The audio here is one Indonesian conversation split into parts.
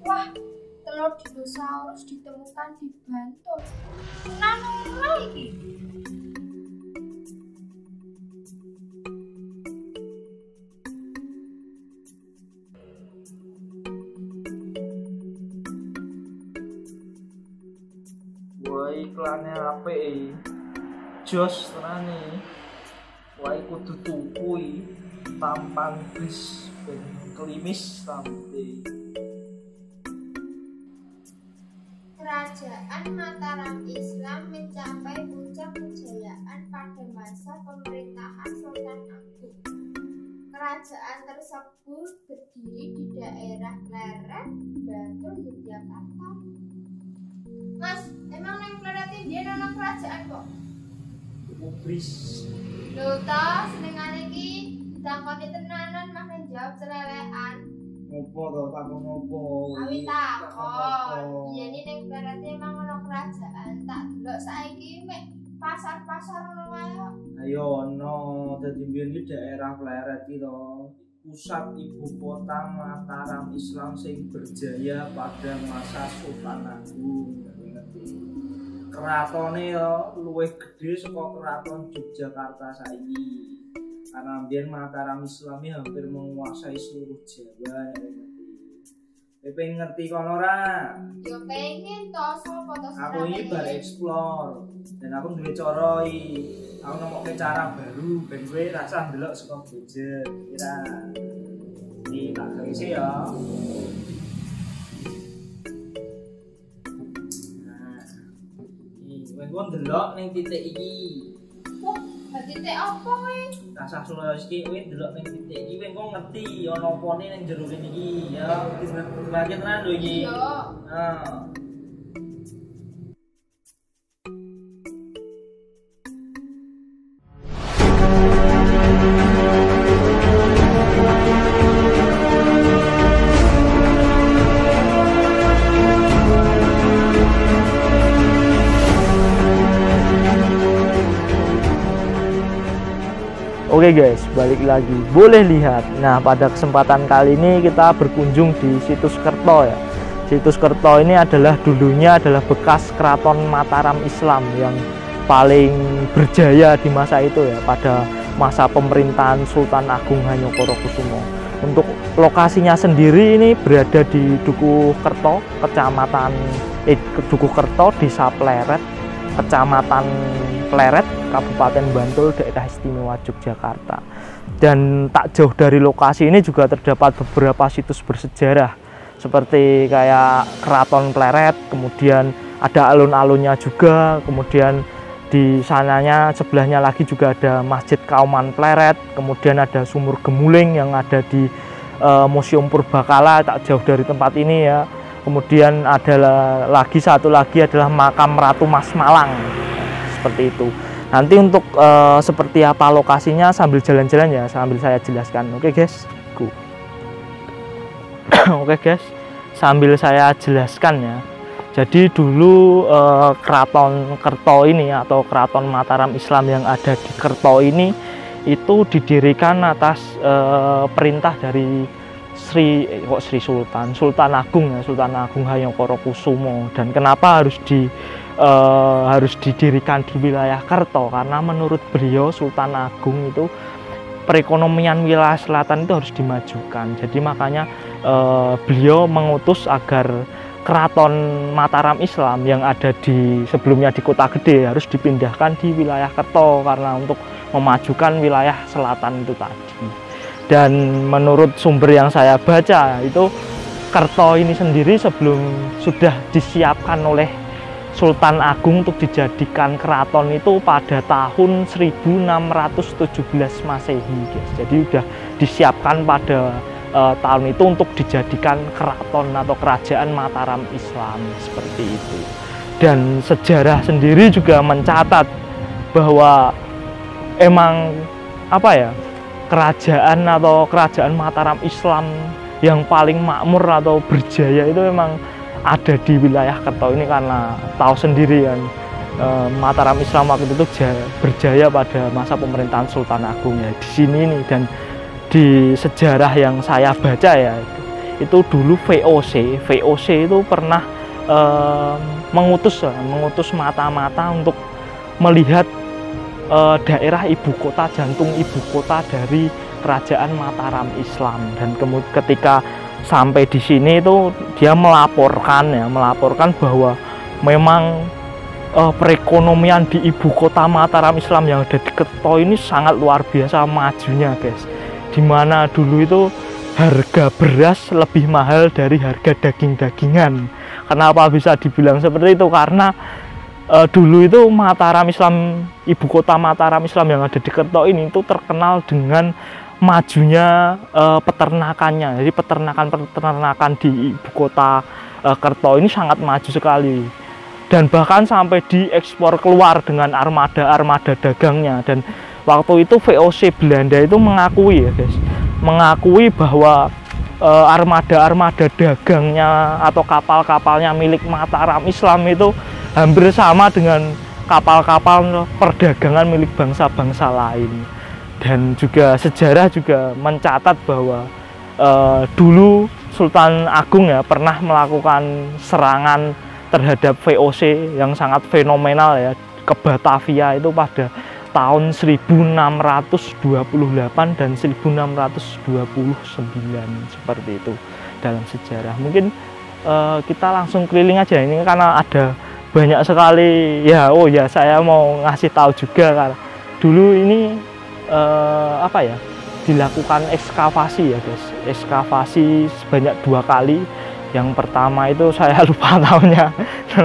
Wah, telur dinosaurus ditemukan di Bantul. Nano lagi. Wah, iklannya apik. Jos tenane. Wah, kudu tuku tampan bis ben klimis rambute. Kerajaan Mataram Islam mencapai puncak kejayaan pada masa pemerintahan Sultan Agung. Kerajaan tersebut berdiri di daerah Pleret, Bantul, Yogyakarta. Mas, emang neng Pleret ini dia nama kerajaan kok? Kubris. Lho ta, senengane iki ditangkoni tenanan mah neng jawab celelekan. Ngopo to, takon ngopo? Awi takon. Yen ning berarti emang ono kerajaan, tak delok saiki mek pasar-pasar ngono wae kok. Ayo ono, dadi mbiyen iki daerah Pleret iki to. Pusat ibu kota Mataram Islam sing berjaya pada masa Sultan Agung. Keratone yo luwih gedhe saka keraton Yogyakarta saiki. Karena mbiyen Mataram Islami hampir menguasai seluruh Jawa. Pengen ngerti kono ora? Yo pengen to, sopo to. Aku ini bar explore dan aku duwe cara iki. Aku nemokke cara baru ben kowe rasa ndelok saka budget. Kira. Iki tak isi ya. Nah. Iki kowe ndelok ning titik iki. Wah, titik apa kowe? Rasa Sulawesi iki kowe ndelok ning titik iki kowe ngerti ana opone ning jero kene iki ya. Iki tenan lho iki. Iya. Nah. Oke guys, balik lagi. Boleh lihat. Nah, pada kesempatan kali ini kita berkunjung di Situs Kerto ya. Situs Kerto ini dulunya adalah bekas keraton Mataram Islam yang paling berjaya di masa itu ya, pada masa pemerintahan Sultan Agung Hanyokorokusumo. Untuk lokasinya sendiri ini berada di Dukuh Kerto, Dukuh Kerto, Desa Pleret, Kecamatan Pleret, Kabupaten Bantul, Daerah Istimewa Yogyakarta. Dan tak jauh dari lokasi ini juga terdapat beberapa situs bersejarah seperti kayak Keraton Pleret, kemudian ada alun-alunnya juga, kemudian di sananya sebelahnya lagi juga ada Masjid Kauman Pleret, kemudian ada Sumur Gemuling yang ada di Museum Purbakala tak jauh dari tempat ini ya. Kemudian ada satu lagi adalah makam Ratu Mas Malang, seperti itu. Nanti untuk seperti apa lokasinya sambil jalan-jalan ya, sambil saya jelaskan. Oke guys, go. Oke guys, sambil saya jelaskan ya. Jadi dulu Keraton Kerto ini atau Keraton Mataram Islam yang ada di Kerto ini itu didirikan atas perintah dari Sultan Agung ya, Sultan Agung Hanyokorokusumo. Dan kenapa harus didirikan di wilayah Kerto? Karena menurut beliau Sultan Agung itu perekonomian wilayah selatan itu harus dimajukan. Jadi makanya beliau mengutus agar Keraton Mataram Islam yang ada sebelumnya di Kota Gede harus dipindahkan di wilayah Kerto karena untuk memajukan wilayah selatan itu tadi. Dan menurut sumber yang saya baca itu Kerto ini sendiri sudah disiapkan oleh Sultan Agung untuk dijadikan keraton itu pada tahun 1617 Masehi guys. Jadi sudah disiapkan pada tahun itu untuk dijadikan keraton atau kerajaan Mataram Islam seperti itu. Dan sejarah sendiri juga mencatat bahwa emang kerajaan Mataram Islam yang paling makmur atau berjaya itu memang ada di wilayah Kerto ini, karena tahu sendiri kan Mataram Islam waktu itu berjaya pada masa pemerintahan Sultan Agung ya di sini nih. Dan di sejarah yang saya baca ya, itu dulu VOC itu pernah mengutus mata-mata untuk melihat daerah ibu kota, jantung ibu kota dari kerajaan Mataram Islam. Dan kemudian ketika sampai di sini itu dia melaporkan bahwa memang perekonomian di ibu kota Mataram Islam yang ada di Kerto ini sangat luar biasa majunya guys, dimana dulu itu harga beras lebih mahal dari harga daging-dagingan. Kenapa bisa dibilang seperti itu? Karena dulu itu Mataram Islam, ibu kota Mataram Islam yang ada di Kerto ini itu terkenal dengan majunya peternakannya. Jadi peternakan di ibu kota Kerto ini sangat maju sekali, dan bahkan sampai diekspor keluar dengan armada dagangnya. Dan waktu itu VOC Belanda itu mengakui ya guys, bahwa armada dagangnya atau kapal-kapalnya milik Mataram Islam itu hampir sama dengan kapal-kapal perdagangan milik bangsa-bangsa lain. Dan juga sejarah juga mencatat bahwa dulu Sultan Agung ya pernah melakukan serangan terhadap VOC yang sangat fenomenal ya ke Batavia itu pada tahun 1628 dan 1629 seperti itu dalam sejarah. Mungkin kita langsung keliling aja ini karena ada banyak sekali ya. Oh ya, saya mau ngasih tahu juga karena dulu ini dilakukan ekskavasi ya guys, ekskavasi sebanyak 2 kali. Yang pertama itu saya lupa tahunnya,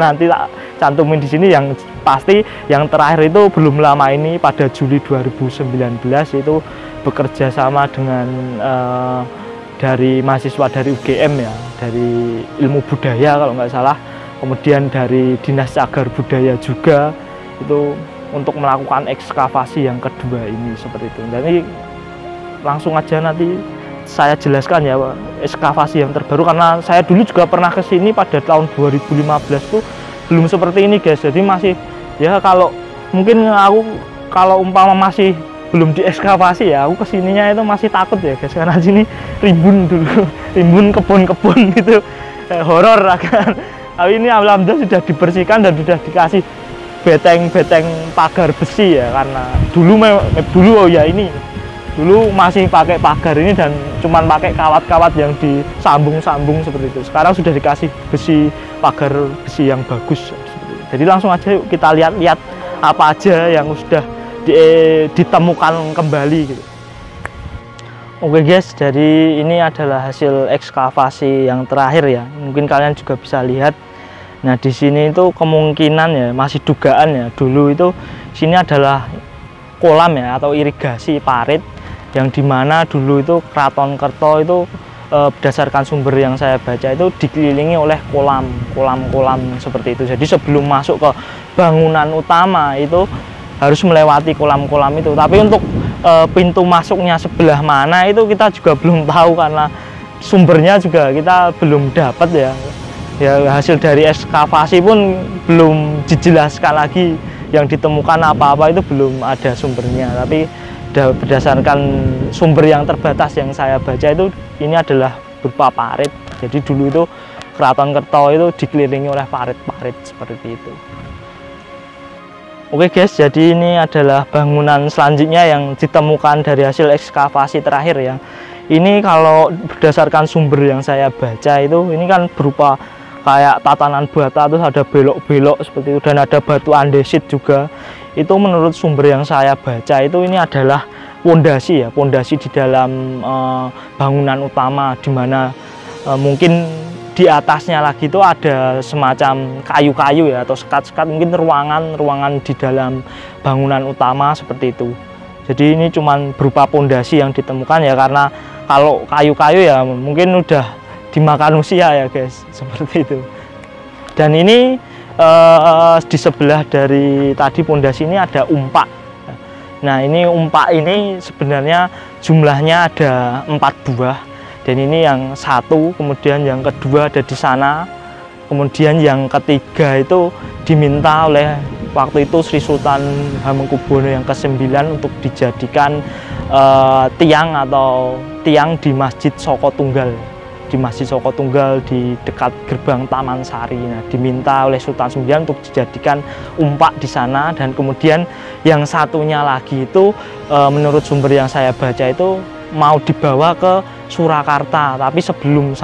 nanti tak cantumin di sini. Yang pasti yang terakhir itu belum lama ini pada Juli 2019 itu bekerja sama dengan dari mahasiswa dari UGM ya, dari ilmu budaya kalau nggak salah, kemudian dari Dinas Cagar Budaya juga, itu untuk melakukan ekskavasi yang kedua ini seperti itu. Jadi langsung aja nanti saya jelaskan ya ekskavasi yang terbaru, karena saya dulu juga pernah ke sini pada tahun 2015 tuh belum seperti ini guys. Jadi masih ya, kalau mungkin aku kalau umpama masih belum diekskavasi ya, aku kesininya itu masih takut ya guys, karena sini rimbun dulu, rimbun kebun-kebun gitu, horor kan. Tapi ini alhamdulillah sudah dibersihkan dan sudah dikasih beteng-beteng pagar besi ya, karena dulu dulu masih pakai pagar ini dan cuman pakai kawat-kawat yang disambung-sambung seperti itu. Sekarang sudah dikasih pagar besi yang bagus seperti itu. Jadi langsung aja yuk kita lihat-lihat apa aja yang sudah ditemukan kembali gitu. Oke guys, jadi ini adalah hasil ekskavasi yang terakhir ya. Mungkin kalian juga bisa lihat. Nah, di sini itu kemungkinan ya, masih dugaan ya, dulu itu sini adalah kolam ya atau irigasi parit, yang dimana dulu itu Keraton Kerto itu berdasarkan sumber yang saya baca itu dikelilingi oleh kolam seperti itu. Jadi sebelum masuk ke bangunan utama itu harus melewati kolam-kolam itu. Tapi untuk pintu masuknya sebelah mana itu kita juga belum tahu, karena sumbernya juga kita belum dapat ya. Ya, hasil dari ekskavasi pun belum dijelaskan lagi, yang ditemukan apa-apa itu belum ada sumbernya. Tapi berdasarkan sumber yang terbatas yang saya baca itu ini adalah berupa parit. Jadi dulu itu Keraton Kerto itu dikelilingi oleh parit-parit seperti itu. Oke guys, jadi ini adalah bangunan selanjutnya yang ditemukan dari hasil ekskavasi terakhir ya. Ini kalau berdasarkan sumber yang saya baca itu ini kan berupa kayak tatanan bata, terus ada belok-belok seperti itu, dan ada batu andesit juga. Itu menurut sumber yang saya baca itu ini adalah pondasi ya, pondasi di dalam bangunan utama, di mana mungkin di atasnya lagi itu ada semacam kayu-kayu ya, atau sekat-sekat, mungkin ruangan di dalam bangunan utama seperti itu. Jadi ini cuman berupa pondasi yang ditemukan ya, karena kalau kayu-kayu ya mungkin udah dimakan usia ya guys, seperti itu. Dan ini di sebelah dari tadi pondasi ini ada umpak. Nah, ini umpak ini sebenarnya jumlahnya ada 4 buah. Dan ini yang satu, kemudian yang kedua ada di sana, kemudian yang ketiga itu diminta oleh waktu itu Sri Sultan Hamengkubuwono yang ke-9 untuk dijadikan tiang di Masjid Soko Tunggal, di dekat gerbang Taman Sari. Nah, diminta oleh Sultan 9 untuk dijadikan umpak di sana. Dan kemudian yang satunya lagi itu menurut sumber yang saya baca itu mau dibawa ke Surakarta, tapi sebelum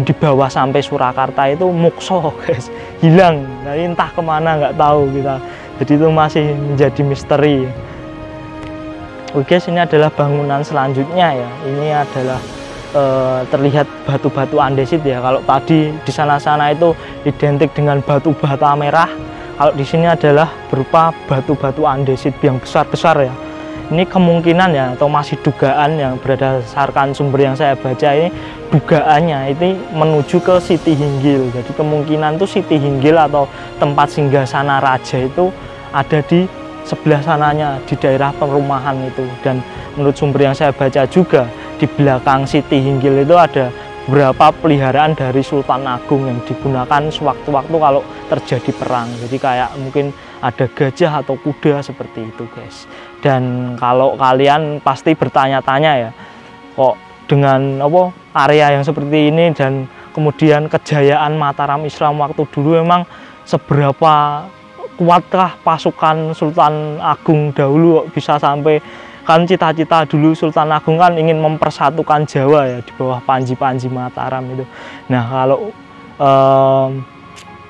dibawa sampai Surakarta itu mukso guys, hilang. Nah, entah kemana nggak tahu kita. Jadi itu masih menjadi misteri. Oke, ini adalah bangunan selanjutnya ya. Ini adalah terlihat batu-batu andesit ya. Kalau tadi di sana-sana itu identik dengan batu bata merah, kalau di sini adalah berupa batu-batu andesit yang besar-besar ya. Ini kemungkinan ya, atau masih dugaan yang berdasarkan sumber yang saya baca ini, dugaannya ini menuju ke Siti Hinggil. Jadi kemungkinan tuh Siti Hinggil atau tempat singgasana raja itu ada di sebelah sananya, di daerah perumahan itu. Dan menurut sumber yang saya baca juga, di belakang Siti Hinggil itu ada beberapa peliharaan dari Sultan Agung yang digunakan sewaktu-waktu kalau terjadi perang. Jadi kayak mungkin ada gajah atau kuda seperti itu guys. Dan kalau kalian pasti bertanya-tanya ya, kok dengan area yang seperti ini dan kemudian kejayaan Mataram Islam waktu dulu memang seberapa kuatkah pasukan Sultan Agung dahulu bisa sampai, kan cita-cita dulu Sultan Agung kan ingin mempersatukan Jawa ya di bawah Panji-Panji Mataram itu. Nah, kalau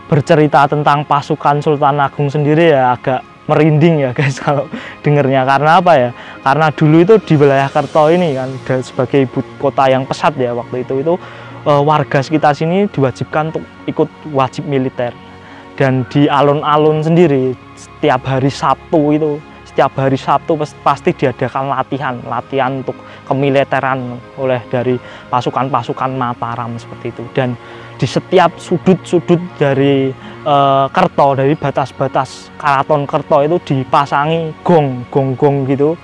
bercerita tentang pasukan Sultan Agung sendiri ya agak merinding ya guys kalau dengernya. Karena apa ya? Karena dulu itu di wilayah Kerto ini kan sebagai ibu kota yang pesat ya waktu itu warga sekitar sini diwajibkan untuk ikut wajib militer. Dan di alun-alun sendiri setiap hari Sabtu pasti diadakan latihan untuk kemiliteran oleh dari pasukan-pasukan Mataram seperti itu. Dan di setiap sudut-sudut dari Kerto, dari batas-batas Karaton Kerto itu dipasangi gong gitu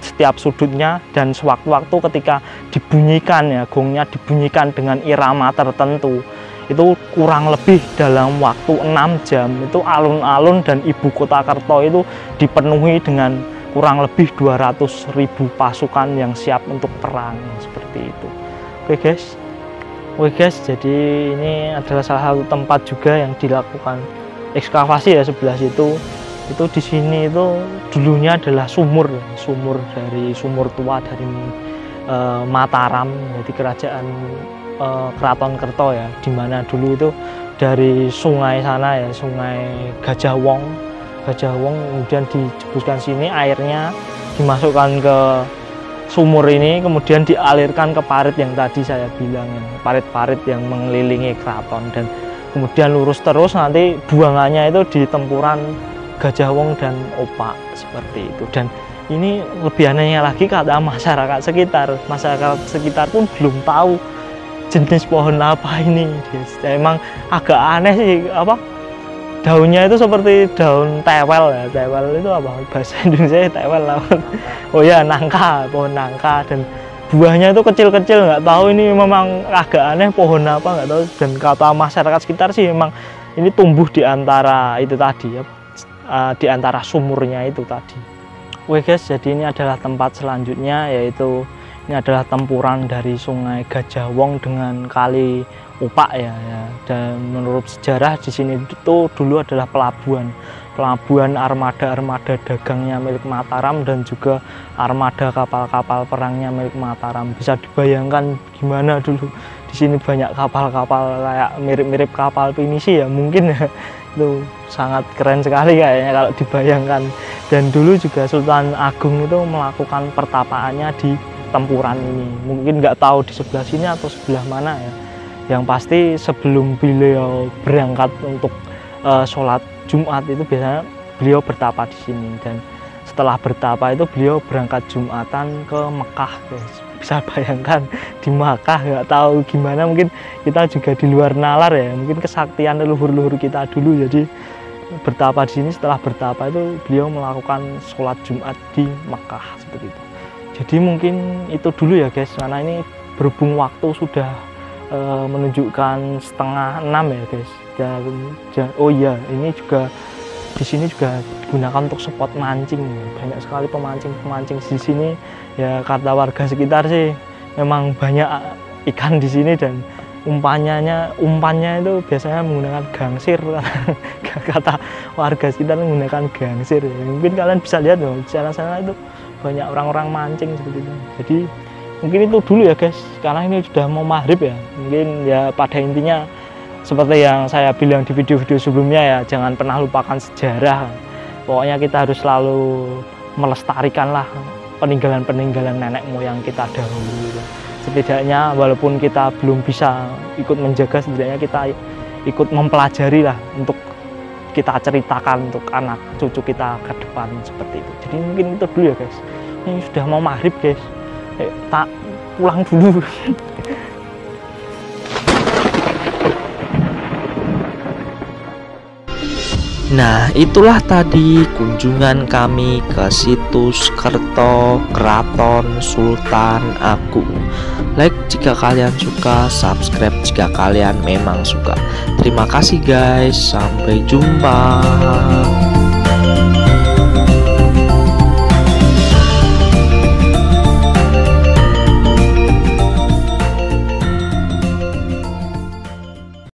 setiap sudutnya. Dan sewaktu-waktu ketika dibunyikan ya, gongnya dibunyikan dengan irama tertentu, itu kurang lebih dalam waktu 6 jam itu alun-alun dan ibu kota Kerto itu dipenuhi dengan kurang lebih 200.000 pasukan yang siap untuk perang seperti itu. Oke guys, jadi ini adalah salah satu tempat juga yang dilakukan ekskavasi ya sebelah situ. Itu di sini itu dulunya adalah sumur tua dari Mataram, jadi kerajaan Keraton Kerto ya, dimana dulu itu dari sungai sana ya, sungai Gajah Wong kemudian dijebuskan sini, airnya dimasukkan ke sumur ini, kemudian dialirkan ke parit yang tadi saya bilang ya, parit-parit yang mengelilingi keraton, dan kemudian lurus terus nanti buangannya itu di tempuran Gajah Wong dan Opak seperti itu. Dan ini lebih anehnya lagi, kata masyarakat sekitar pun belum tahu jenis pohon apa ini. Emang agak aneh sih, daunnya itu seperti daun tewel ya. Tewel itu apa bahasa Indonesia? Tewel lah. Oh ya, nangka, pohon nangka. Dan buahnya itu kecil-kecil, nggak tahu ini memang agak aneh pohon apa, nggak tahu. Dan kata masyarakat sekitar sih memang ini tumbuh di antara itu tadi ya, di antara sumurnya itu tadi. Oke guys, jadi ini adalah tempat selanjutnya, yaitu ini adalah tempuran dari sungai Gajah Wong dengan kali Opak ya. Dan menurut sejarah di sini itu dulu adalah pelabuhan armada dagangnya milik Mataram dan juga armada kapal-kapal perangnya milik Mataram. Bisa dibayangkan gimana dulu di sini banyak kapal-kapal kayak mirip-mirip kapal pinisi ya mungkin ya. Itu sangat keren sekali kayaknya kalau dibayangkan. Dan dulu juga Sultan Agung itu melakukan pertapaannya di tempuran ini. Mungkin nggak tahu di sebelah sini atau sebelah mana ya. Yang pasti sebelum beliau berangkat untuk sholat Jumat itu biasanya beliau bertapa di sini. Dan setelah bertapa itu beliau berangkat Jumatan ke Mekah guys. Bisa bayangkan di Mekah, nggak tahu gimana, mungkin kita juga di luar nalar ya, mungkin kesaktian leluhur-leluhur kita dulu. Jadi bertapa di sini, setelah bertapa itu beliau melakukan sholat Jumat di Mekah seperti itu. Jadi mungkin itu dulu ya guys, karena ini berhubung waktu sudah menunjukkan 5:30 ya guys. Dan oh iya, ini juga di sini juga digunakan untuk spot mancing. Banyak sekali pemancing di sini ya, kata warga sekitar sih memang banyak ikan di sini, dan umpannya itu biasanya menggunakan gangsir. Kata warga sekitar menggunakan gangsir. Mungkin kalian bisa lihat loh, di sana itu banyak orang-orang mancing seperti itu. Jadi mungkin itu dulu ya guys, karena ini sudah mau maghrib ya. Mungkin ya pada intinya seperti yang saya bilang di video-video sebelumnya ya, jangan pernah lupakan sejarah. Pokoknya kita harus selalu melestarikanlah peninggalan-peninggalan nenek moyang kita dahulu. Setidaknya walaupun kita belum bisa ikut menjaga, setidaknya kita ikut mempelajari lah, untuk kita ceritakan untuk anak cucu kita ke depan seperti itu. Jadi mungkin itu dulu ya guys. Ini sudah mau maghrib guys. Tak pulang dulu. Nah, itulah tadi kunjungan kami ke situs Kerto Keraton Sultan Agung. Like jika kalian suka, subscribe jika kalian memang suka. Terima kasih guys, sampai jumpa.